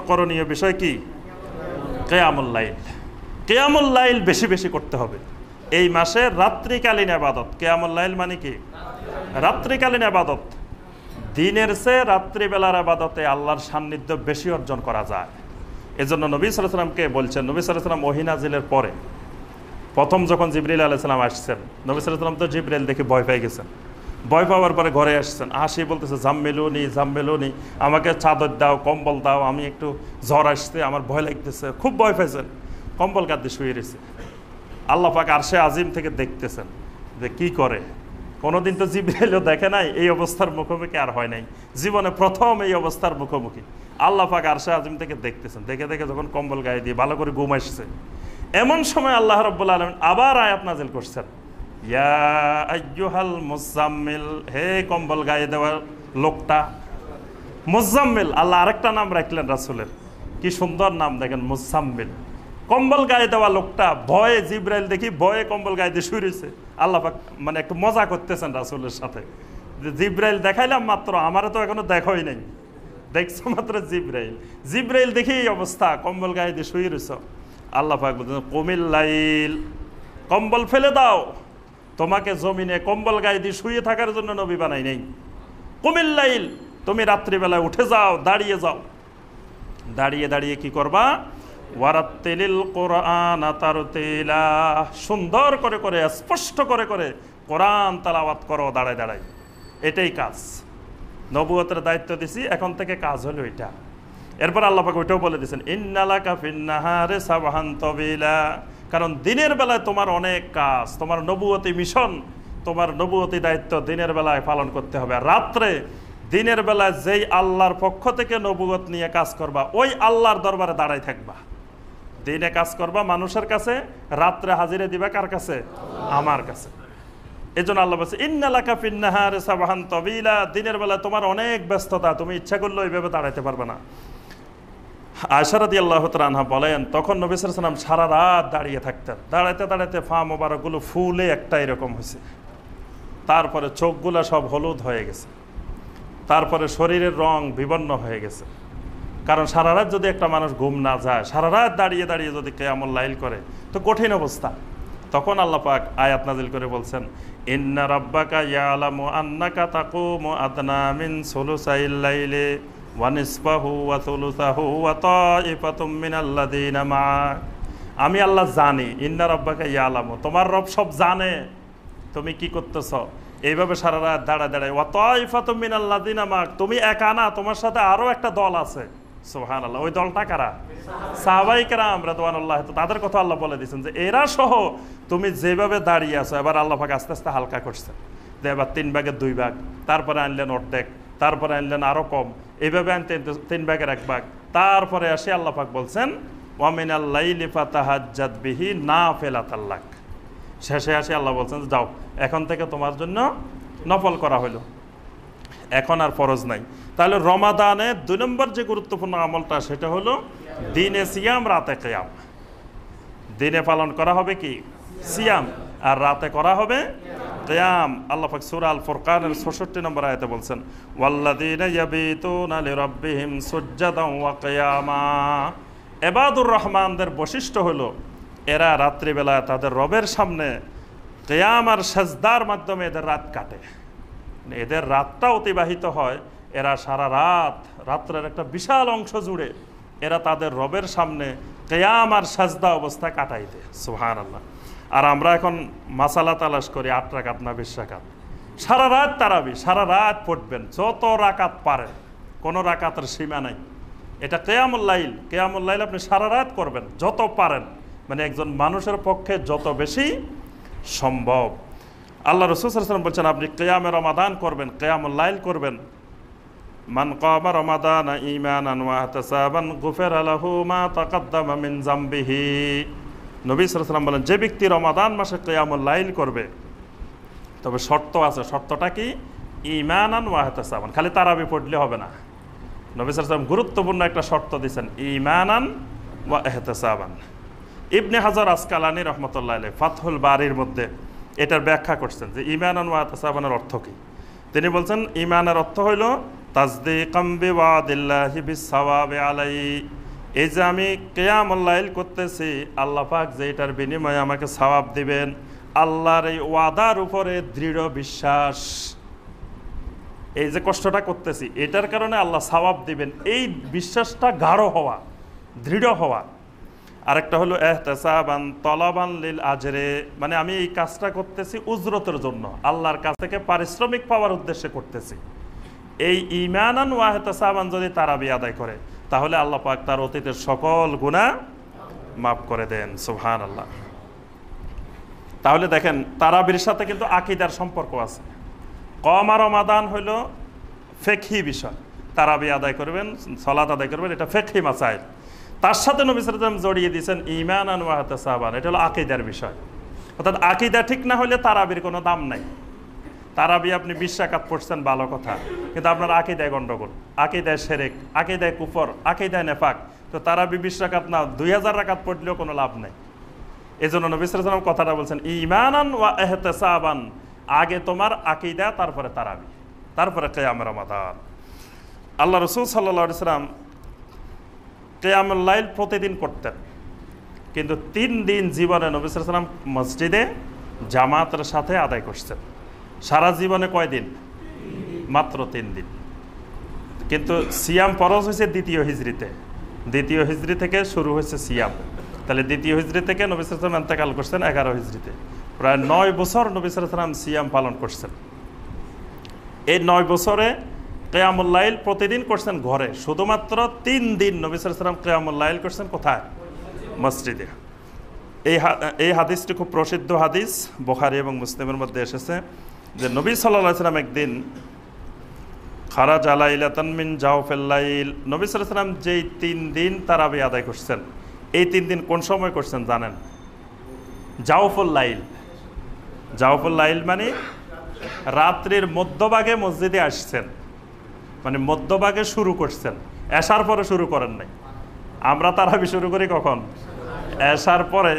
করণীয় বিষয় কি? কিয়ামুল লাইল। কিয়ামুল লাইল বেশি বেশি করতে হবে এই মাসে। রাত্রিকালীন ইবাদত, কিয়ামুল লাইল মানে কি? রাত্রিকালীন ইবাদত। দিনের চেয়ে রাত্রিবেলার ইবাদতে আল্লাহর সান্নিধ্য বেশি অর্জন করা যায়। এজন্য নবী সাল্লাল্লাহু আলাইহি ওয়াসাল্লামকে বলছেন, নবী সাল্লাল্লাহু আলাইহি ওয়াসাল্লাম ওহী নাজিলের পরে প্রথম যখন জিবরিল আলাইহিস সালাম আসছেন, নবী সাল্লাল্লাহু আলাইহি ওয়াসাল্লাম তো জিবরিল দেখে ভয় পেয়ে গেছেন। ভয় পাওয়ার পরে ঘরে আসছেন, আসি বলতেছে জাম্মেলুনি, আমাকে চাদর দাও, কম্বল দাও, আমি একটু জ্বর আসছে, আমার ভয় লাগতেছে। খুব ভয় পেয়েছেন, কম্বল কাঁদতে শুয়ে রয়েছে। আল্লাহ পাক আরশে আজিম থেকে দেখতেছেন যে কি করে। কোনোদিন তো জিবরাইলও দেখে নাই, এই অবস্থার মুখোমুখি আর হয় নাই, জীবনে প্রথম এই অবস্থার মুখোমুখি। আল্লাহ পাক আরশে আজিম থেকে দেখতেছেন, দেখে দেখে যখন কম্বল গায়ে দিয়ে ভালো করে ঘুম আসছে, এমন সময় আল্লাহ রাব্বুল আলামিন আবার আয়াত নাজিল করছেন, ইয়া আইয়ুহাল মুজাম্মিল, হে কম্বল গায়ে দেওয়া লোকটা। মুজাম্মিল, আল্লাহ আরেকটা নাম রাখলেন রাসূলের, কি সুন্দর নাম দেখেন, মুজাম্মিল। কম্বল গায়ে দেওয়া লোকটা ভয়ে, জিবরাইল দেখি ভয়ে কম্বল গায়ে দিয়ে শুয়ে রয়েছে। আল্লাহ পাক মানে একটু মজা করতেছেন রাসূলের সাথে, যে জিবরাইল দেখাইলাম মাত্র, আমারও তো এখনো দেখাই নাই, দেখছো মাত্র জিবরাইল দেখি এই অবস্থা, কম্বল গায়ে দিয়ে শুয়ে রয়েছ। আল্লাহ পাক বলছেন, কুমিল লাইল, কম্বল ফেলে দাও, তোমাকে জমিনে কম্বল গায়ে দিয়ে শুয়ে থাকার জন্য নবী বানাই নেই। কুমিল লাইল, তুমি রাত্রিবেলায় উঠে যাও, দাঁড়িয়ে যাও, দাঁড়িয়ে দাঁড়িয়ে কি করবা? ওয়ারাত্তিলিল কোরআন তারতিলা, সুন্দর করে করে স্পষ্ট করে করে কোরআন তেলাওয়াত করো দাঁড়ায় দাঁড়ায়। এটাই কাজ, নবুয়তের দায়িত্ব দিছি, এখন থেকে কাজ হলো এটা। এরপর আল্লাহ পাক ওইটাও বলে দিয়েছেন, ইন্নালাকা ফিন্নাহারে সাবহান তাবিলা, কারণ দিনের বেলায় তোমার অনেক কাজ, তোমার নবুয়তি মিশন, তোমার নবুয়তি দায়িত্ব দিনের বেলায় পালন করতে হবে। রাত্রে দিনের বেলায় যেই আল্লাহর পক্ষ থেকে নবুয়ত নিয়ে কাজ করবা, ওই আল্লাহর দরবারে দাঁড়াই থাকবা। দিনে কাজ করবা মানুষের কাছে, রাত্রে হাজিরে দিবা কার কাছে? আমার কাছে। এই জন্য আল্লাহ বলছে, ইন্নালাকা ফিন্নাহারে সাবহান তাবিলা, দিনের বেলায় তোমার অনেক ব্যস্ততা, তুমি ইচ্ছা করলে ওইভাবে দাঁড়াইতে পারবে না। আয়েশা রাদিয়াল্লাহু তাআলা আনহা বলেন, তখন নবী সাল্লাল্লাহু আলাইহি ওয়াসাল্লাম সারা রাত দাঁড়িয়ে থাকতেন, দাঁড়াইতে দাঁড়াইতে পা মোবারকগুলো ফুলে একটা এরকম হয়েছে, তারপরে চোখগুলো সব হলুদ হয়ে গেছে, তারপরে শরীরের রং বিবর্ণ হয়ে গেছে। কারণ সারা রাত যদি একটা মানুষ ঘুম না যায়, সারা রাত দাঁড়িয়ে দাঁড়িয়ে যদি কিয়ামুল লাইল করে, তো কঠিন অবস্থা। তখন আল্লাহ পাক আয়াত নাজিল করে বলছেন, ইন্না রাব্বাকা ইয়ালামু আন্নাকা তাকুমু আদনা মিন সুলুসাইল লাইলি ওয়া নিসফাহু ওয়া সুলুসাহু ওয়া তাইফাতুম মিনাল্লাযিনা মা'আক। আমি আল্লাহ জানি, ইন্না রাব্বাকা ইয়ালামু, তোমার রব সব জানে তুমি কি করতেছ। এইভাবে সারা রাত দাঁড়ায় দাঁড়ায়, ওয়া তাইফাতুম মিনাল্লাযিনা মা'আক, তুমি একা না, তোমার সাথে আরো একটা দল আছে। সুবহানাল্লাহ। ওই দলটা কারা? সাহাবায়ে কেরাম রাদিয়াল্লাহু তাআলা, তাদের কথা আল্লাহ বলে দিয়েছেন যে এরা সহ তুমি যেভাবে দাঁড়িয়ে আছো। এবার আল্লাহ পাক আস্তে আস্তে হালকা করছে, যে এবার 3 ভাগের 2 ভাগ, তারপরে আনলেন অর্ধেক, তারপরে আনলেন আরো কম, এইভাবে আনতে 3 ভাগের 1 ভাগ, তারপরে আসে আল্লাহ পাক বলছেন, ওয়া মিনাল লাইলি ফাতাহাজ্জাদ বিহি নাফিলাতাল লাক। শেষে আসে আল্লাহ বলছেন, যাও এখন থেকে তোমার জন্য নফল করা হলো, এখন আর ফরজ নাই। তাহলে রমাদানে 2 নম্বর যে গুরুত্বপূর্ণ আমলটা, সেটা হলো দিনে সিয়াম, রাতে কিয়াম। দিনে পালন করা হবে কি? সিয়াম, আর রাতে করা হবে কিয়াম। আল্লাহ পাক সূরা আল ফুরকানের 66 নম্বর আয়াতে বলছেন, ওয়াল্লাযীনা ইয়াবিতুনা লিরাব্বিহিম সুজদান ওয়া কিয়ামা। ইবাদুর রহমানদের বৈশিষ্ট্য হলো এরা রাত্রিবেলা তাদের রবের সামনে কিয়াম আর সাজদার মাধ্যমে এদের রাত কাটে, এদের রাতটা অতিবাহিত হয়। এরা সারা রাত, রাত্রের একটা বিশাল অংশ জুড়ে এরা তাদের রবের সামনে কিয়াম আর সাজদা অবস্থা কাটাই দেয়। সুবহানাল্লাহ। আর আমরা এখন মাসালা তালাশ করি 8 রাকাত না 20 রাকাত। সারা রাত তারাবি, সারা রাত পড়বেন, যত রাকাত পারেন, কোনো রাকাতের সীমা নাই। এটা কিয়ামুল লাইল। কিয়ামুল লাইল আপনি সারা রাত করবেন, যত পারেন, মানে একজন মানুষের পক্ষে যত বেশি সম্ভব। আল্লাহ রাসূল সাল্লাল্লাহু আলাইহি ওয়াসাল্লাম বলছেন, আপনি কিয়ামে রমাদান করবেন, কিয়ামুল লাইল করবেন। মান কামা রমাদান ঈমানান ওয়া ইহতিসাবান গুফিরা লাহু মা তাকাদ্দামা মিন যামবিহি। নবী সাল্লাল্লাহু আলাইহি ওয়াসাল্লাম বলেন, যে ব্যক্তি রমাদান মাসে কিয়ামুল লাইল করবে, তবে শর্ত আছে। শর্তটা কি? ঈমানান ওয়া ইহতিসাবান। খালি তারাবি পড়লে হবে না। নবী সাল্লাল্লাহু আলাইহি ওয়াসাল্লাম গুরুত্বপূর্ণ একটা শর্ত দিয়েছেন, ঈমানান ওয়া ইহতিসাবান। ইবনে হাজার আসকালানী রাহমাতুল্লাহি আলাইহি ফাতহুল বারির মধ্যে এটার ব্যাখ্যা করছেন যে ঈমানান ওয়া ইহতিসাবানের অর্থ কি। তিনি বলছেন, ঈমানের অর্থ হইল তাসদীকাম বিওয়াদিল্লাহি বিসসাওয়াবি আলাইহি, এই যে আমি কিয়ামুল লাইল করতেছি, আল্লাহ পাক যে এটার বিনিময়ে আমাকে সওয়াব দিবেন, আল্লাহর এই ওয়াদার উপরে দৃঢ় বিশ্বাস। এই যে কষ্টটা করতেছি এটার কারণে আল্লাহ সওয়াব দিবেন, এই বিশ্বাসটা গাঢ় হওয়া, দৃঢ় হওয়া। আরেকটা হলো ইহতিসাবান তলাবান লিল আজরে, মানে আমি এই কাজটা করতেছি উজরতের জন্য, আল্লাহর কাছ থেকে পারিশ্রমিক পাওয়ার উদ্দেশ্যে করতেছি। এই ঈমানান ওয়া ইহতিসাবান যদি তারাবি আদায় করে, তাহলে আল্লাহ পাক তার অতীতের সকল গুনাহ মাফ করে দেন। সুবহানাল্লাহ। তাহলে দেখেন তারাবির সাথে কিন্তু আকীদার সম্পর্ক আছে। কমা রমাদান হইল ফিকহি বিষয়, তারাবি আদায় করবেন, সালাত আদায় করবেন, এটা ফিকহি মাসাইল। তার সাথে নবী সাল্লাল্লাহু আলাইহি ওয়াসাল্লাম জড়িয়ে দিয়েছেন ঈমানান ওয়া ইহতিসাবান, এটা হলো আকীদার বিষয়। অর্থাৎ আকীদা ঠিক না হলে তারাবির কোনো দাম নাই। তারাবি আপনি 20 রাকাত পড়ছেন ভালো কথা, কিন্তু আপনার আকীদায় গন্ডগোল, আকীদায় শিরক, আকীদায় কুফর, আকীদায় নেফাক, তো তারাবি 20 রাকাত না 2000 রাকাত পড়লেও কোনো লাভ নাই। এজন্য নবী সাল্লাল্লাহু আলাইহি ওয়াসাল্লাম কথাটা বলছেন ঈমানান ওয়া ইহতিসাবান, আগে তোমার আকীদা, তারপরে তারাবি, তারপরে কিয়াম রমাদান। আল্লাহ রাসূল সাল্লাল্লাহু আলাইহি ওয়াসাল্লাম কিয়ামুল লাইল প্রতিদিন করতেন, কিন্তু 3 দিন জীবনে নবী সাল্লাল্লাহু আলাইহি ওয়াসাল্লাম মসজিদে জামাতের সাথে আদায় করছেন। সারা জীবনে কয় দিন? মাত্র 3 দিন। কিন্তু সিয়াম ফরজ হয়েছে দ্বিতীয় হিজরিতে, দ্বিতীয় হিজরি থেকে শুরু হয়েছে সিয়াম। তাহলে দ্বিতীয় হিজরি থেকে নবী সাল্লাল্লাহু আলাইহি ওয়াসাল্লাম ইন্তেকাল করছেন 11 হিজরিতে। প্রায় 9 বছর নবী সাল্লাল্লাহু আলাইহি ওয়াসাল্লাম সিয়াম পালন করছেন। এই 9 বছরে কিয়ামুল লাইল প্রতিদিন করছেন ঘরে, শুধুমাত্র 3 দিন নবী সাল্লাল্লাহু আলাইহি ওয়াসাল্লাম কিয়ামুল লাইল করছেন কোথায়? মসজিদে। এই হাদিসটি খুব প্রসিদ্ধ হাদিস, বুখারী এবং মুসলিমের মধ্যে এসেছে যে নবী সাল্লাল্লাহু আলাইহি ওয়াসাল্লাম একদিন খারাজা লাইলাতান মিন জাওফিল লাইল, নবী সাল্লাল্লাহু আলাইহি ওয়াসাল্লাম যেই 3 দিন তারাবি আদায় করছেন, এই 3 দিন কোন সময় করছেন জানেন? জাওফুল লাইল। জাওফুল লাইল মানে রাত্রির মধ্যভাগে মসজিদে আসছেন, মানে মধ্যভাগে শুরু করছেন, এশার পরে শুরু করেন নাই। আমরা তারাবি শুরু করি কখন? এশার পরে।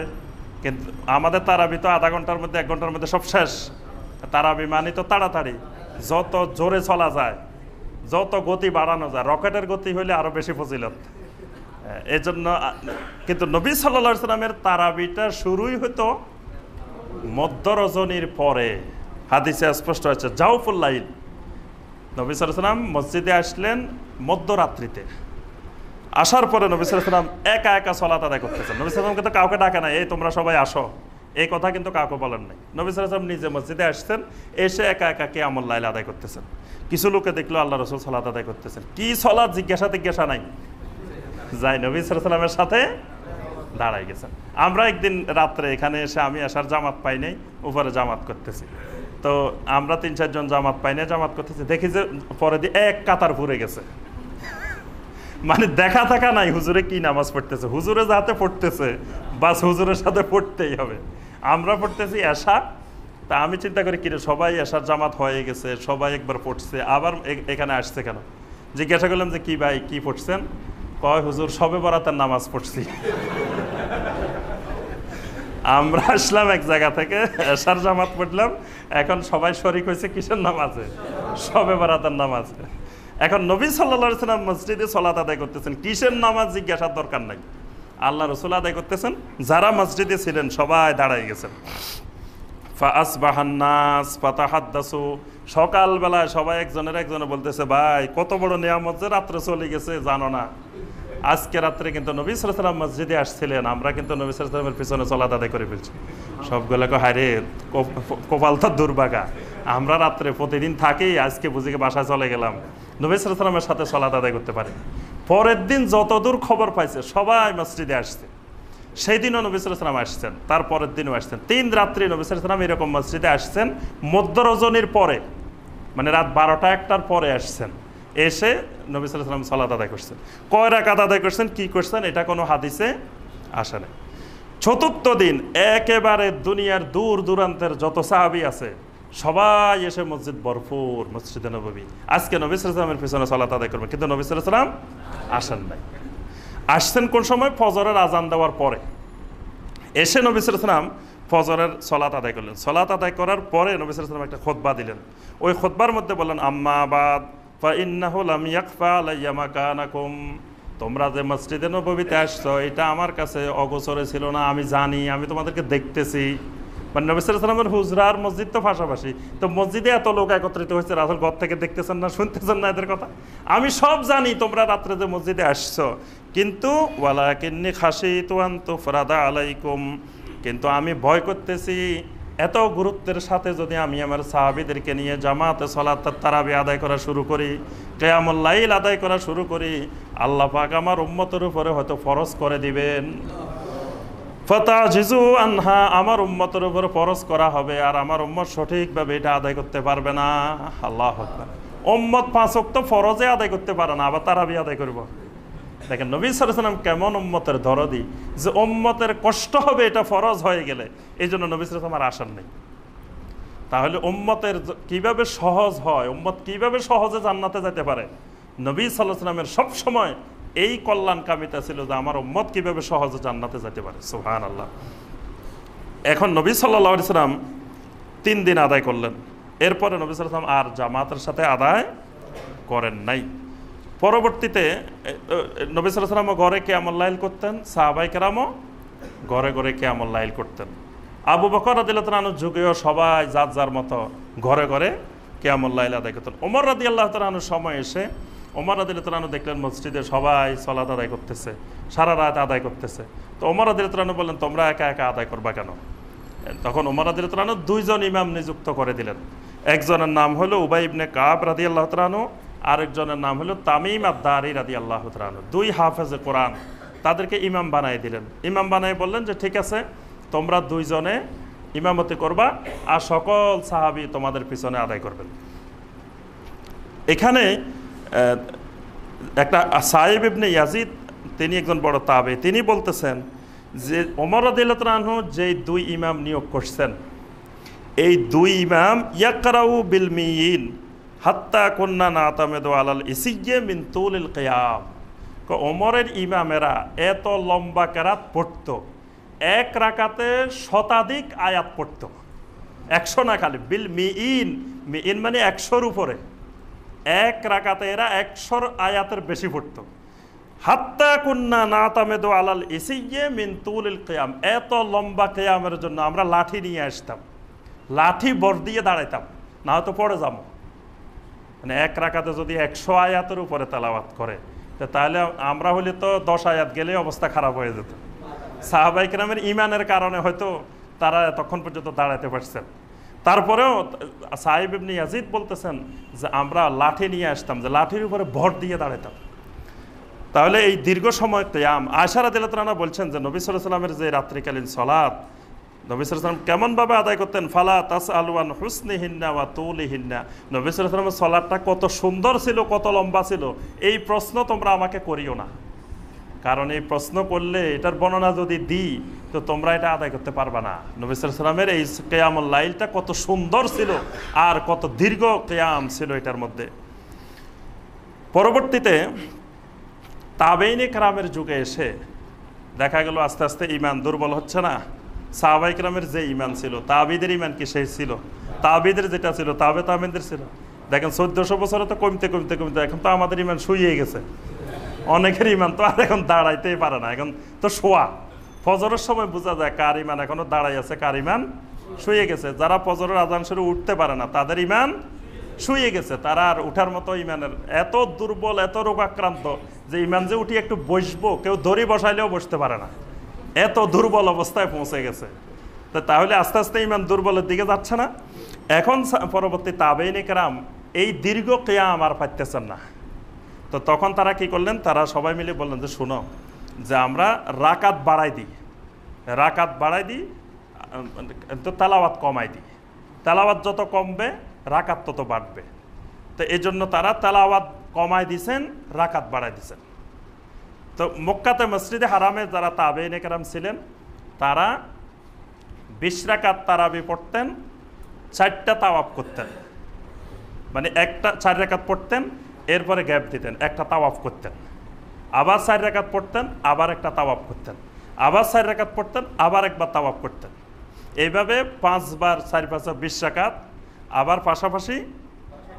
কিন্তু আমাদের তারাবি তো আধা ঘন্টার মধ্যে 1 ঘন্টার মধ্যে সব শেষ। তারাবি মানে তো তাড়াতাড়ি, যত জোরে চলা যায়, যত গতি বাড়ানো যায়, রকেটের গতি হইলে আরো বেশি ফজিলত। এই জন্য কিন্তু নবী সাল্লাল্লাহু আলাইহি ওয়াসাল্লামের তারাবিটা শুরুই হতো মধ্য রজনীর পরে। হাদিসে স্পষ্ট আছে জাওফুল লাইল। নবী সাল্লাল্লাহু আলাইহি ওয়াসাল্লাম মসজিদে আসলেন মধ্যরাত্রিতে, আসার পরে নবী সাল্লাল্লাহু আলাইহি ওয়াসাল্লাম একা একা সালাত আদায় করতেছেন। নবী সাল্লাল্লাহু আলাইহি ওয়াসাল্লাম কিন্তু কাউকে ডাকে না, এই তোমরা সবাই আসো, এই কথা কিন্তু কাউকে বলেন নাই। নবী সাল্লাল্লাহু আলাইহি ওয়াসাল্লাম নিজে মসজিদে আসছেন, এসে একা একা কিয়ামুল লাইল আদায় করতেছেন। কিছু লোকে দেখলো আল্লাহ রাসূল সালাত আদায় করতেছেন, কি সালাত জিজ্ঞাসা নাই, যাই নবী সাল্লাল্লাহু আলাইহি ওয়াসাল্লামের সাথে দাঁড়াই গেছেন। আমরা একদিন রাত্রে এখানে এসে আমি আসার জামাত পাই নাই, উপরে জামাত করতেছি, তো আমরা 3-4 জন জামাত পাই নাই, জামাত করতেছি, দেখি যে পরে দিয়ে এক কাতার ভরে গেছে, মানে দেখা থাকা নাই হুজুরে কি নামাজ পড়তেছে, হুজুরে যাতে পড়তেছে বাস হুজুরের সাথে পড়তেই হবে। আমরা পড়তেছি এশা, তা আমি চিন্তা করি কিরে সবাই এশার জামাত হয়ে গেছে, সবাই একবার পড়ছে, আবার এখানে আসছে কেন? জিজ্ঞাসা করলাম যে কি ভাই কি পড়ছেন? কয় হুজুর সবে বরাতের নামাজ পড়ছি। আমরা আসলাম এক জায়গা থেকে, এশার জামাত পড়লাম, এখন সবাই শরিক হয়েছে কিসের নামাজে? সবে বরাতের নামাজে। এখন নবী সাল্লাল্লাহু আলাইহি ওয়াসাল্লাম মসজিদে সালাত আদায় করতেছেন, কিসের নামাজ জিজ্ঞাসার দরকার নাই, আল্লাহ রাসূল আদায় করতেছেন। যারা মসজিদে ছিলেন সবাই দাঁড়ায় গেছেন। ফাআসবাহান নাস ফাতাহাদ্দাসু, সকালবেলায় সবাই একজনে বলতেছে ভাই কত বড় নিয়ামত যে রাত্রে চলে গেছে জানো না, আজকে রাত্রে কিন্তু নবী সাল্লাল্লাহু আলাইহি ওয়াসাল্লাম মসজিদে আসছিলেন, আমরা কিন্তু নবী সাল্লাল্লাহু আলাইহি ওয়াসাল্লামের পিছনে সালাত আদায় করে ফেলছি। সবগুলোকে হায়রে কপাল তো দুর্ভাগা, আমরা রাত্রে প্রতিদিন থাকি, আজকে বুঝি বাসায় চলে গেলাম, নবী সাল্লাল্লাহু আলাইহি ওয়াসাল্লামের সাথে সালাত আদায় করতে পারি। পরের দিন যতদূর খবর পাইছে সবাই মসজিদে আসছে, সেই দিনও নবী সাল্লাল্লাহু আলাইহি ওয়াসাল্লাম আসছেন, তারপরের দিনও আসছেন, 3 রাত্রি নবী সাল্লাল্লাহু আলাইহি ওয়াসাল্লাম এরকম মসজিদে আসছেন, মধ্য রজনীর পরে, মানে রাত 12টা-1টার পরে আসছেন, এসে নবী সাল্লাল্লাহু আলাইহি ওয়াসাল্লাম সালাত আদায় করছেন। কয় রাকাত আদায় করছেন, কি করছেন, এটা কোনো হাদিসে আসে না। 4র্থ দিন একেবারে দুনিয়ার দূর দূরান্তের যত সাহাবী আছে সবাই এসে মসজিদ ভরপুর, মসজিদে নববী, আজকে নবী সাল্লাল্লাহু আলাইহি ওয়াসাল্লামের পিছনে সালাত আদায় করবেন, কিন্তু নবী সাল্লাল্লাহু আলাইহি ওয়াসাল্লাম আসেন নাই। আসছেন কোন সময়? ফজরের আজান দেওয়ার পরে এসে নবী সাল্লাল্লাহু আলাইহি ওয়াসাল্লাম ফজরের সালাত আদায় করলেন। সালাত আদায় করার পরে নবী সাল্লাল্লাহু আলাইহি ওয়াসাল্লাম একটা খুতবা দিলেন। ওই খুতবার মধ্যে বললেন আম্মা বাদ ফাইন্নাহু লাম ইয়াখফা আলাইয়া মাকানাকুম, তোমরা যে মসজিদে নববীতে আসছো এটা আমার কাছে অগোচরে ছিল না, আমি জানি, আমি তোমাদেরকে দেখতেছি। মানে নবী সাল্লাল্লাহু আলাইহি ওয়াসাল্লামের হুজরা আর মসজিদ তো পাশাপাশি, তো মসজিদে এত লোক একত্রিত হয়েছে, রাসূল ঘর থেকে দেখতেছেন না, শুনতেছেন না এদের কথা? আমি সব জানি তোমরা রাত্রে যে মসজিদে আসছো, কিন্তু ওয়ালাকিন্নী খাশিতু আন তুফরাদা আলাইকুম, কিন্তু আমি ভয় করতেছি এত গুরুত্বের সাথে যদি আমি আমার সাহাবীদেরকে নিয়ে জামাতে সালাত তারাবি আদায় করা শুরু করি, কিয়ামুল লাইল আদায় করা শুরু করি, আল্লাহ পাক আমার উম্মতের উপরে হয়তো ফরজ করে দিবেন। ফাতাজিজু আনহা, আমার উম্মতের উপর ফরজ করা হবে আর আমার উম্মত সঠিকভাবে এটা আদায় করতে পারবে না। আল্লাহু আকবার। উম্মত 5 ওয়াক্ত ফরজে আদায় করতে পারে না, আবার তারাবি আদায় করব। দেখেন নবী সাল্লাল্লাহু আলাইহি ওয়াসাল্লাম কেমন উম্মতের দরদি, যে উম্মতের কষ্ট হবে এটা ফরজ হয়ে গেলে, এই জন্য নবী সাল্লাল্লাহু আলাইহি ওয়াসাল্লাম আর আসার নেই। তাহলে উম্মতের কিভাবে সহজ হয়, উম্মত কিভাবে সহজে জান্নাতে যেতে পারে, নবী সাল্লাল্লাহু আলাইহি ওয়াসাল্লামের সবসময় এই কল্যাণকামিতা ছিল যে আমার উম্মত কিভাবে সহজে জান্নাতে যেতে পারে। সুবহানাল্লাহ। এখন নবী সাল্লাল্লাহু আলাইহি ওয়াসাল্লাম 3 দিন আদায় করলেন, এরপরে নবী সাল্লাল্লাহু আলাইহি ওয়াসাল্লাম আর জামাতের সাথে আদায় করেন নাই। পরবর্তীতে নবী সাল্লাল্লাহু আলাইহি ওয়াসাল্লাম ঘরে কিয়ামুল লাইল করতেন, সাহাবায়ে কেরামও ঘরে ঘরে কিয়ামুল লাইল করতেন। আবু বকর রাদিয়াল্লাহু তাআলা আনহু যুগেও সবাই যার যার মতো ঘরে ঘরে কিয়ামুল লাইল আদায় করতেন। ওমর রাদিয়াল্লাহু তাআলা আনহুর সময় এসে ওমর রাদিয়াল্লাহু তাআলা আনহু দেখলেন মসজিদে সবাই সালাত আদায় করতেছে, সারা রাত আদায় করতেছে। তো ওমর রাদিয়াল্লাহু তাআলা আনহু বললেন, তোমরা একা একা আদায় করবা কেন? তখন ওমর রাদিয়াল্লাহু তাআলা আনহু 2 জন ইমাম নিযুক্ত করে দিলেন। একজনের নাম হলো উবাই ইবনে কাব রাদিয়াল্লাহু তাআলা আনহু, আরেকজনের নাম হলো তামিম আদ-দারি রাদিয়াল্লাহু তাআলা আনহু। 2 হাফেজে কোরআন, তাদেরকে ইমাম বানাই দিলেন। ইমাম বানাই বললেন যে ঠিক আছে, তোমরা 2 জনে ইমামতি করবা আর সকল সাহাবী তোমাদের পিছনে আদায় করবেন। এখানে একটা সাইব ইবনে ইয়াজিদ, তিনি একজন বড় তাবে, তিনি বলতেছেন যে ওমর রাদিয়াল্লাহু তাআলা আনহু যে 2 ইমাম নিয়োগ করছেন, এই 2 ইমাম ইয়াকরাউ বিল মিয়িন হাত্তা কুন্না নাতামেদু আলাল ইসিয়্যে মিন তুলিল কিয়াম। ওমরের ইমামেরা এত লম্বা কেরাত পড়তো, এক রাকাতে শতাধিক আয়াত পড়তো, 100 না খালি, বিল মিইন, মিইন মানে 100-র উপরে, এক রাকাতে এরা 100 আয়াতের বেশি পড়তো। হাত্তা কুন্না নাতামেদু আলাল ইসিয়্যে মিন তুলিল কিয়াম, এত লম্বা কিয়ামের জন্য আমরা লাঠি নিয়ে আসতাম, লাঠি বর দিয়ে দাঁড়াইতাম, না হয়তো পড়ে যাবো। মানে এক রাকাতে যদি 100 আয়াতের উপরে তেলাওয়াত করে, তাহলে আমরা হলে তো 10 আয়াত গেলে অবস্থা খারাপ হয়ে যেত। সাহাবায়ে কেরামের ঈমানের কারণে হয়তো তারা তখন পর্যন্ত দাঁড়াতে পারছেন। তারপরেও সাইব ইবনে ইয়াজিদ বলতেছেন যে আমরা লাঠি নিয়ে আসতাম, যে লাঠির উপরে ভর দিয়ে দাঁড়াতাম। তাহলে এই দীর্ঘ সময় কিয়াম, আয়েশা রাদিয়াল্লাহু তাআলা বলছেন যে নবী সাল্লাল্লাহু আলাইহি ওয়াসাল্লামের যে রাত্রিকালীন সালাত নবী সাল্লাল্লাহু আলাইহি ওয়াসাল্লাম কেমনভাবে আদায় করতেন, ফালা তাসআলু আন হুসনিহিন্না ওয়া তুলিহিন্না, নবী সাল্লাল্লাহু আলাইহি ওয়াসাল্লামের সালাতটা কত সুন্দর ছিল, কত লম্বা ছিল, এই প্রশ্ন তোমরা আমাকে করিও না, কারণ এই প্রশ্ন করলে এটার বর্ণনা যদি দিই তো তোমরা এটা আদায় করতে পারবা না। নবী সাল্লাল্লাহু আলাইহি ওয়াসাল্লামের এই কিয়ামুল লাইলটা কত সুন্দর ছিল আর কত দীর্ঘ কিয়াম ছিল এটার মধ্যে। পরবর্তীতে তাবেঈনে কেরামের যুগে এসে দেখা গেল আস্তে আস্তে ঈমান দুর্বল হচ্ছে না। সাহাবায়ে কেরামের যে ঈমান ছিল, তাবেঈদের ঈমান কি সেই ছিল? তাবেঈদের যেটা ছিল তাবেঈদের ছিল। দেখেন 1400 বছরে তো কমতে কমতে কমতে এখন তো আমাদের ঈমান শুয়ে গেছে। অনেকের ঈমান তো আর এখন দাঁড়াইতেই পারে না, এখন তো শোয়া। ফজরের সময় বোঝা যায় কার ঈমান এখনো দাঁড়াই আছে, কার ঈমান শুয়ে গেছে। যারা ফজরের আজান শুরু উঠতে পারে না তাদের ঈমান শুয়ে গেছে, তারা আর উঠার মতো ঈমানের এত দুর্বল, এত রোগাক্রান্ত যে ঈমান যে উঠি একটু বসবো, কেউ দড়ি বসাইলেও বসতে পারে না, এত দুর্বল অবস্থায় পৌঁছে গেছে। তো তাহলে আস্তে আস্তে ঈমান দুর্বলের দিকে যাচ্ছে না। এখন পরবর্তী তাবেঈনে কেরাম এই দীর্ঘ কিয়াম আর পাইতেছেন না। তো তখন তারা কি করলেন, তারা সবাই মিলে বললেন যে শোনো, যে আমরা রাকাত বাড়াই দিই, রাকাত বাড়াই দিই, তো তেলাওয়াত কমাই দিই, তেলাওয়াত যত কমবে রাকাত তত বাড়বে। তো এই জন্য তারা তেলাওয়াত কমাই দিছেন, রাকাত বাড়াই দিছেন। তো মক্কাতে মসজিদে হারামে যারা তাবেঈনে কেরাম ছিলেন তারা 20 রাকাত তারাবি পড়তেন, 4টা তাওয়াফ করতেন, মানে একটা 4 রাকাত পড়তেন, এরপরে গ্যাপ দিতেন, একটা তাওয়াফ করতেন, আবার 4 রাকাত পড়তেন, আবার একটা তাওয়াফ করতেন, আবার 4 রাকাত পড়তেন, আবার একবার তাওয়াফ করতেন। এইভাবে 5 বার 4 5 20 রাকাত, আবার পাশাপাশি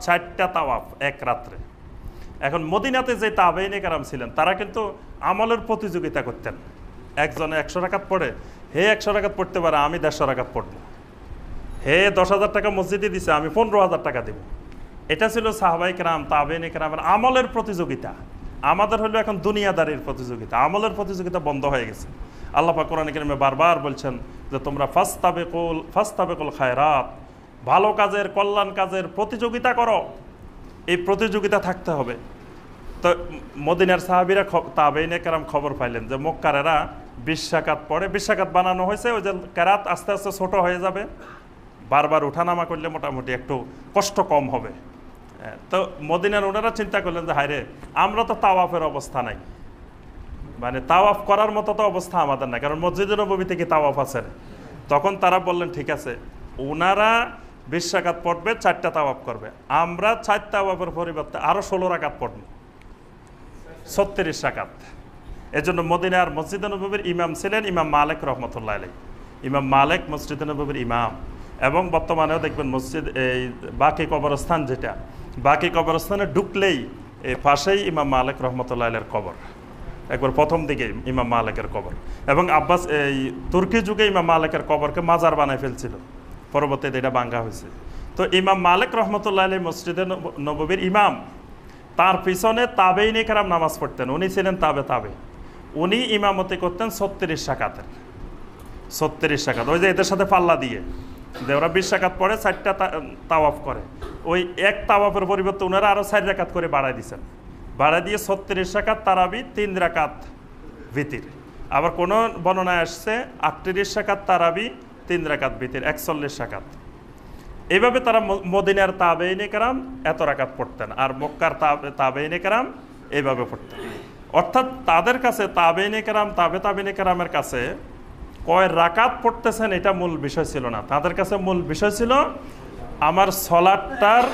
4টা তাওয়াফ এক রাত্রে। এখন মদিনাতে যে তাবেঈনে কেরাম ছিলেন তারা কিন্তু আমলের প্রতিযোগিতা করতেন। একজনে 100 রাকাত পড়ে, হে 100 রাকাত পড়তে পারে, আমি 150 রাকাত পড়বো। হে 10,000 টাকা মসজিদে দিছে, আমি 15,000 টাকা দেব। এটা ছিল সাহাবায়ে কেরাম তাবেঈনে কেরামের আমলের প্রতিযোগিতা। আমাদের হলো এখন দুনিয়াদারির প্রতিযোগিতা, আমলের প্রতিযোগিতা বন্ধ হয়ে গেছে। আল্লাহ পাক কোরআনে কারিমে বারবার বলছেন যে তোমরা ফাস্তাবিকুল খায়রাত, ভালো কাজের কল্যাণ কাজের প্রতিযোগিতা করো। এই প্রতিযোগিতা থাকতে হবে। তো মদিনার সাহাবীরা তাবেঈনে কেরাম খবর পাইলেন যে মক্কারেরা 20 রাকাত পড়ে, 20 রাকাত বানানো হয়েছে, ওই যে কেরাত আস্তে আস্তে ছোট হয়ে যাবে, বারবার উঠানামা করলে মোটামুটি একটু কষ্ট কম হবে। তো মদিনার ওনারা চিন্তা করলেন যে হায়রে, আমরা তো তাওয়াফের অবস্থা নাই, মানে তাওয়াফ করার মতো তো অবস্থা আমাদের না, কারণ মসজিদে নববীতে কি তাওয়াফ আছে। তখন তারা বললেন ঠিক আছে, ওনারা 20 রাকাত পড়বে, 4টা তাওয়াফ করবে, আমরা 4 তাওয়াফের পরিবর্তে আরো 16 রাকাত পড়ব, 36 রাকাত। এজন্য মদিনার মসজিদে নববীর ইমাম ছিলেন ইমাম মালিক রহমতুল্লাহ আলাইহি। ইমাম মালিক মসজিদে নববীর ইমাম, এবং বর্তমানেও দেখবেন মসজিদ এই বাকি কবরস্থান, যেটা বাকি কবরস্থানে ঢুকলেই এই পাশেই ইমাম মালিক রহমতুল্লাহ আলাইহির কবর, একবার প্রথম দিকে ইমাম মালিকের কবর। এবং আব্বাস এই তুর্কি যুগে ইমাম মালিকের কবরকে মাজার বানায় ফেলছিল, পরবর্তীতে এটা ভাঙা হয়েছে। তো ইমাম মালিক রহমতুল্লাহ আলাইহি মসজিদে নববীর ইমাম, তার পিছনে তাবেঈনে কেরাম নামাজ পড়তেন, উনি ছিলেন তাবে। উনি ইমামতি করতেন 36 রাকাতের, 36 রাকাত। ওই যে এদের সাথে পাল্লা দিয়ে যে ওরা 20 রাকাত পড়ে, 4টা তাওয়াফ করে, ওই এক তাওয়াফের পরিবর্তে ওনারা আরো 4 রাকাত করে বাড়ায় দিয়েছেন। বাড়ায় দিয়ে 36 রাকাত তারাবি, 3 রাকাত ভিতির। আবার কোন বর্ণনায় আসছে 38 রাকাত তারাবি, 3 রাকাত ভিতির, 41 রাকাত। এইভাবে তারা মদিনার তাবেঈনে কেরাম এত রাকাত পড়তেন, আর মক্কার তাবেঈনে কেরাম এইভাবে পড়তেন। অর্থাৎ তাদের কাছে তাবেঈনে কেরাম তাবেঈনে কেরামের কাছে কয় রাকাত পড়তেছেন এটা মূল বিষয় ছিল না। তাদের কাছে মূল বিষয় ছিল আমার সলাটটার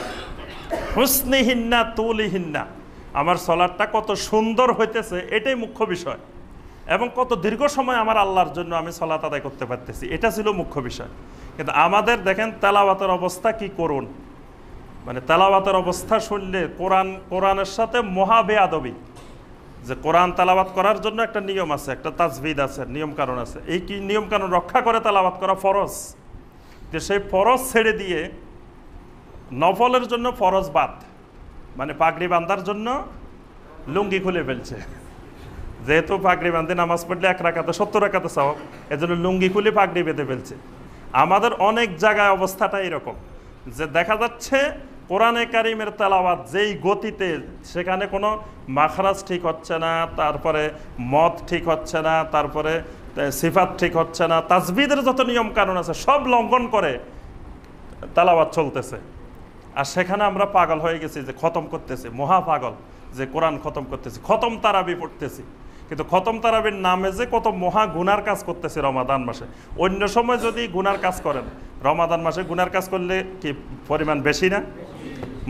হুসনিহিন্না তুলিহিন্না, আমার সলাটটা কত সুন্দর হইতেছে, এটাই মুখ্য বিষয়, এবং কত দীর্ঘ সময় আমার আল্লাহর জন্য আমি সলাত আদায় করতে পারতেছি, এটা ছিল মুখ্য বিষয়। কিন্তু আমাদের দেখেন তেলাওয়াতের অবস্থা কি করুন, মানে তেলাওয়াতের অবস্থা শুনলে কোরআনের সাথে মহা বেয়াদবি। যে কোরআন তেলাওয়াত করার জন্য একটা নিয়ম আছে, একটা তাজবিদ আছে, নিয়ম কানুন আছে, এই কি নিয়ম কানুন রক্ষা করে তেলাওয়াত করা ফরজ, যে সেই ফরজ ছেড়ে দিয়ে নফলের জন্য ফরজ বাদ, মানে পাগড়ি বান্ধার জন্য লুঙ্গি খুলে ফেলছে। যেহেতু পাগড়ি বান্ধে নামাজ পড়লে 1 রাকাতে 70 রাকাতে সওয়াব, এজন্য লুঙ্গি খুলে পাগড়ি বেঁধে ফেলছে। আমাদের অনেক জায়গায় অবস্থাটা এরকম যে দেখা যাচ্ছে কোরআনে কারিমের তেলাওয়াত যেই গতিতে, সেখানে কোনো মাখরাজ ঠিক হচ্ছে না, তারপরে মত ঠিক হচ্ছে না, তারপরে সিফাত ঠিক হচ্ছে না, তাজবিদের যত নিয়ম কানুন আছে সব লঙ্ঘন করে তেলাওয়াত চলতেছে। আর সেখানে আমরা পাগল হয়ে গেছি যে খতম করতেছি, মহা পাগল যে কোরআন খতম করতেছি, খতম তারাবি পড়তেছি। কিন্তু খতম তারাবির নামে যে কত মহা গুনার কাজ করতেছে রমাদান মাসে। অন্য সময় যদি গুনার কাজ করেন, রমাদান মাসে গুনার কাজ করলে কি পরিমাণ বেশি না?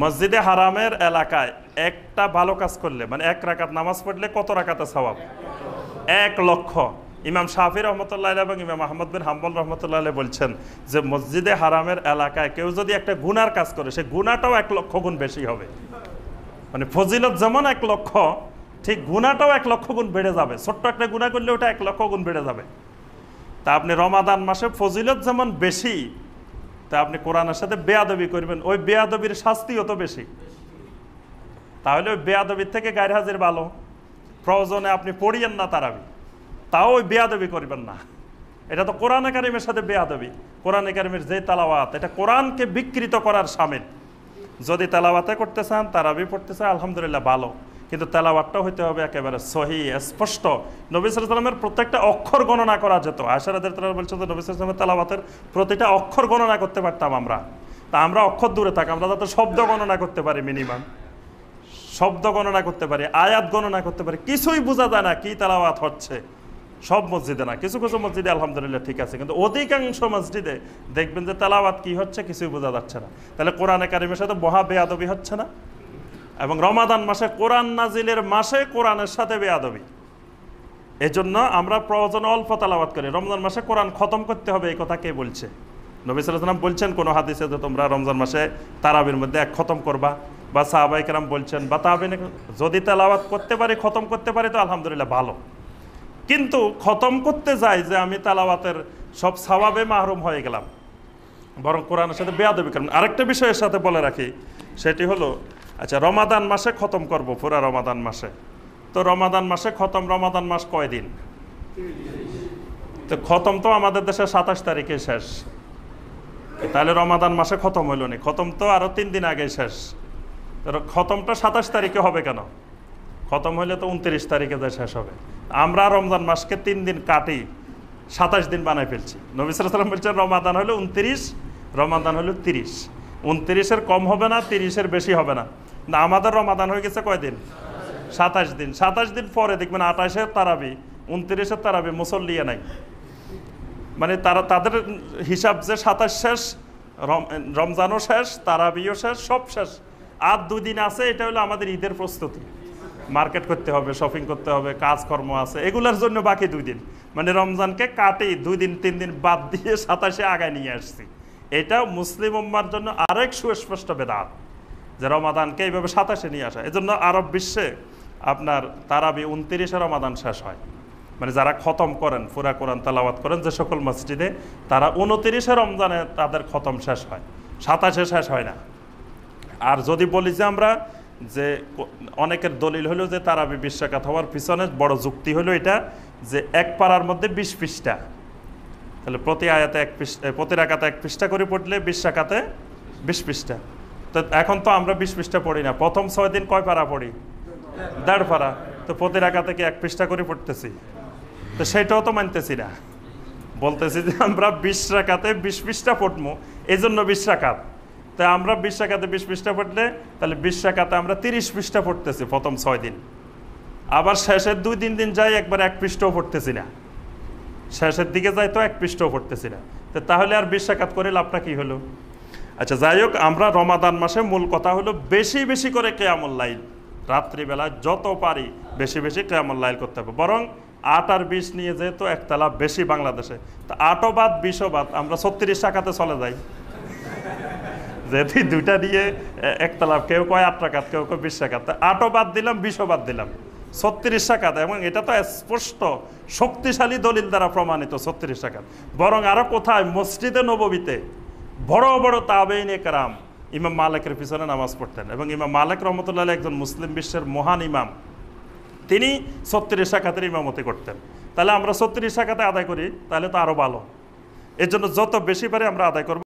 মসজিদে হারামের এলাকায় একটা ভালো কাজ করলে, মানে 1 রাকাত নামাজ পড়লে কত রাকাতে সওয়াব? 1 লক্ষ। ইমাম শাফি রহমতুল্লাহ এবং ইমাম আহমদ বিন হাম্বল রহমতুল্লাহ বলছেন যে মসজিদে হারামের এলাকায় কেউ যদি একটা গুনার কাজ করে, সে গুনাটাও 1 লক্ষ গুণ বেশি হবে। মানে ফজিলত যেমন 1 লক্ষ, ঠিক গুনাটাও 1 লক্ষ গুণ বেড়ে যাবে। ছোট্ট একটা গুনাহ করলে ওটা 1 লক্ষ গুণ বেড়ে যাবে। তা আপনি রমাদান মাসে ফজিলত যেমন বেশি, তা আপনি কোরআনের সাথে বেয়াদবি করবেন, ওই বেয়াদবির শাস্তিও তো বেশি। তাহলে ওই বেয়াদবির থেকে গায়রহাজির ভালো। প্রয়োজনে আপনি পড়িয়েন না তারাবি, তাও ওই বেয়াদবি করবেন না। এটা তো কোরআনে কারিমের সাথে বেয়াদবি। কোরআনে কারিমের যে তেলাওয়াত, এটা কোরআনকে বিকৃত করার শামিল। যদি তেলাওয়াতে করতে চান, তারাবি পড়তে চান, আলহামদুলিল্লাহ ভালো, কিন্তু তেলাওয়াতটা হইতে হবে একেবারে সহি, স্পষ্ট। নবী সাল্লাল্লাহু আলাইহি ওয়াসাল্লামের প্রত্যেকটা অক্ষর গণনা করা যেত। আয়েশা রাদিয়াল্লাহু আনহা বলছেন যে নবী সাল্লাল্লাহু আলাইহি ওয়াসাল্লামের তেলাওয়াতের প্রতিটা অক্ষর গণনা করতে পারতাম আমরা। তা আমরা অক্ষর দূরে থাকি, আমরা যাতে শব্দ গণনা করতে পারি, মিনিমাম শব্দ গণনা করতে পারি, আয়াত গণনা করতে পারি, কিছুই বোঝা যায় না কি তেলাওয়াত হচ্ছে। সব মসজিদে না, কিছু কিছু মসজিদে আলহামদুলিল্লাহ ঠিক আছে, কিন্তু অধিকাংশ মসজিদে দেখবেন যে তেলাওয়াত কি হচ্ছে কিছুই বোঝা যাচ্ছে না। তাহলে কোরআনে কারিমের সাথে মহা বেয়াদবি হচ্ছে না? এবং রমাদান মাসে, কোরআন নাজিলের মাসে কোরআনের সাথে বেয়াদবি। এই জন্য আমরা প্রয়োজনে অল্প তেলাওয়াত করি। রমজান মাসে কোরআন খতম করতে হবে, এই কথা কে বলছে? নবী সাল্লাল্লাহু আলাইহি ওয়াসাল্লাম বলছেন কোনো হাদিসে যে তোমরা রমজান মাসে তারাবির মধ্যে এক খতম করবা, বা সাহাবায়ে কেরাম বলছেন, বা তাবিঈন, যদি তেলাওয়াত করতে পারি, খতম করতে পারি তো আলহামদুলিল্লাহ ভালো। কিন্তু খতম করতে যাই যে আমি তেলাওয়াতের সব সওয়াবে মাহরুম হয়ে গেলাম, বরং কোরআনের সাথে বেয়াদবি করলাম। আরেকটা বিষয়ের সাথে বলে রাখি, সেটি হলো, আচ্ছা রমাদান মাসে খতম করব, পুরা রমাদান মাসে, তো রমাদান মাসে খতম, রমাদান মাস কয় দিন? তো খতম তো আমাদের দেশে 27 তারিখে শেষ, তাহলে রমাদান মাসে খতম হইল না, খতম তো আরো 3 দিন আগে শেষ। খতমটা 27 তারিখে হবে কেন? খতম হইলে তো 29 তারিখে যায় শেষ হবে। আমরা রমজান মাসকে 3 দিন কাটি 27 দিন বানাই ফেলছি। নবী সাল্লাল্লাহু আলাইহি ওয়াসাল্লাম বলছেন রমাদান হলো 29, রমাদান হলো 30, 29-এর কম হবে না, 30-এর বেশি হবে না। না, আমাদের রমাদান হয়ে গেছে কয়দিন? 27 দিন। 27 দিন পরে দেখবেন 28-এর তারাবি, 29-এর তারাবি, মুসল্লিয়া নাই। মানে তাদের হিসাব যে 27 শেষ, রমজানও শেষ, তারাবিও শেষ, সব শেষ, আর 2 দিন আছে। এটা হলো আমাদের ঈদের প্রস্তুতি, মার্কেট করতে হবে, শপিং করতে হবে, কাজকর্ম আছে, এগুলোর জন্য বাকি 2 দিন। মানে রমজানকে কাটি 2 দিন 3 দিন বাদ দিয়ে 27-এ আগায় নিয়ে আসছি। এটা মুসলিম উম্মার জন্য আরেক সুস্পষ্ট বেদাত, যে রমাদানকে এইভাবে 27-এ নিয়ে আসা। এজন্য আরব বিশ্বে আপনার তারাবি 29-এ রমাদান শেষ হয়। মানে যারা খতম করেন, পুরা কোরআন তেলাওয়াত করেন যে সকল মসজিদে, তারা 29-এ রমজানে তাদের খতম শেষ হয়, 27-এ শেষ হয় না। আর যদি বলি যে আমরা, যে অনেকের দলিল হলো যে তারাবি 20 রাকাত হওয়ার পিছনে বড় যুক্তি হলো এটা, যে এক পারার মধ্যে 20 পৃষ্ঠা, তাহলে প্রতি আয়াতে 1 পৃষ্ঠা, প্রতি রাকাতে 1 পৃষ্ঠা করে পড়লে 20 রাকাতে 20 পৃষ্ঠা। তো এখন তো আমরা 20 পৃষ্ঠা পড়ি না, প্রথম 6 দিন কয় পারা পড়ি? 1.5 পারা। তো প্রতি রাকাতে কি 1 পৃষ্ঠা করে পড়তেছি? তো সেটাও তো মানতেছি না, বলতেছি যে আমরা 20 রাকাতে 20 পৃষ্ঠা পড়বো, এই জন্য 20 রাকাত। তাই আমরা 20 রাকাতে 20 পৃষ্ঠা পড়লে, তাহলে 20 রাকাতে আমরা 30 পৃষ্ঠা পড়তেছি প্রথম 6 দিন। আবার শেষের 2-3 দিন যাই একবার 1 পৃষ্ঠাও পড়তেছি না, শেষের দিকে যাই তো 1 পৃষ্ঠাও পড়তেছি না। তো তাহলে আর 20 রাকাত করে লাভটা কি হলো? আচ্ছা যাই হোক, আমরা রমাদান মাসে মূল কথা হলো বেশি বেশি করে কিয়ামুল লাইল, রাত্রিবেলা যত পারি বেশি বেশি কিয়ামুল লাইল করতে হবে। বরং 8 আর 20 নিয়ে যেহেতু একতলা বেশি বাংলাদেশে, তা 8ও বাদ 20ও বাদ, আমরা 36 রাকাতে চলে যাই। যেহেতু 2টা নিয়ে একতলা, কেউ কয় 8 রাকাত, কেউ কয় 20 রাকাত, 8ও বাদ দিলাম, 20ও বাদ দিলাম, 36 রাকাত। এবং এটা তো স্পষ্ট শক্তিশালী দলিল দ্বারা প্রমাণিত 36 রাকাত। বরং আরো কোথায়? মসজিদে নববীতে বড় বড় তাবেঈনে কেরাম ইমাম মালিকের পিছনে নামাজ পড়তেন, এবং ইমাম মালিক রহমতুল্লাহ আলাইহি একজন মুসলিম বিশ্বের মহান ইমাম, তিনি 36 রাকাতের ইমামতি করতেন। তাহলে আমরা 36 রাকাতে আদায় করি, তাহলে তো আরো ভালো। এর জন্য যত বেশি পারি আমরা আদায় করব।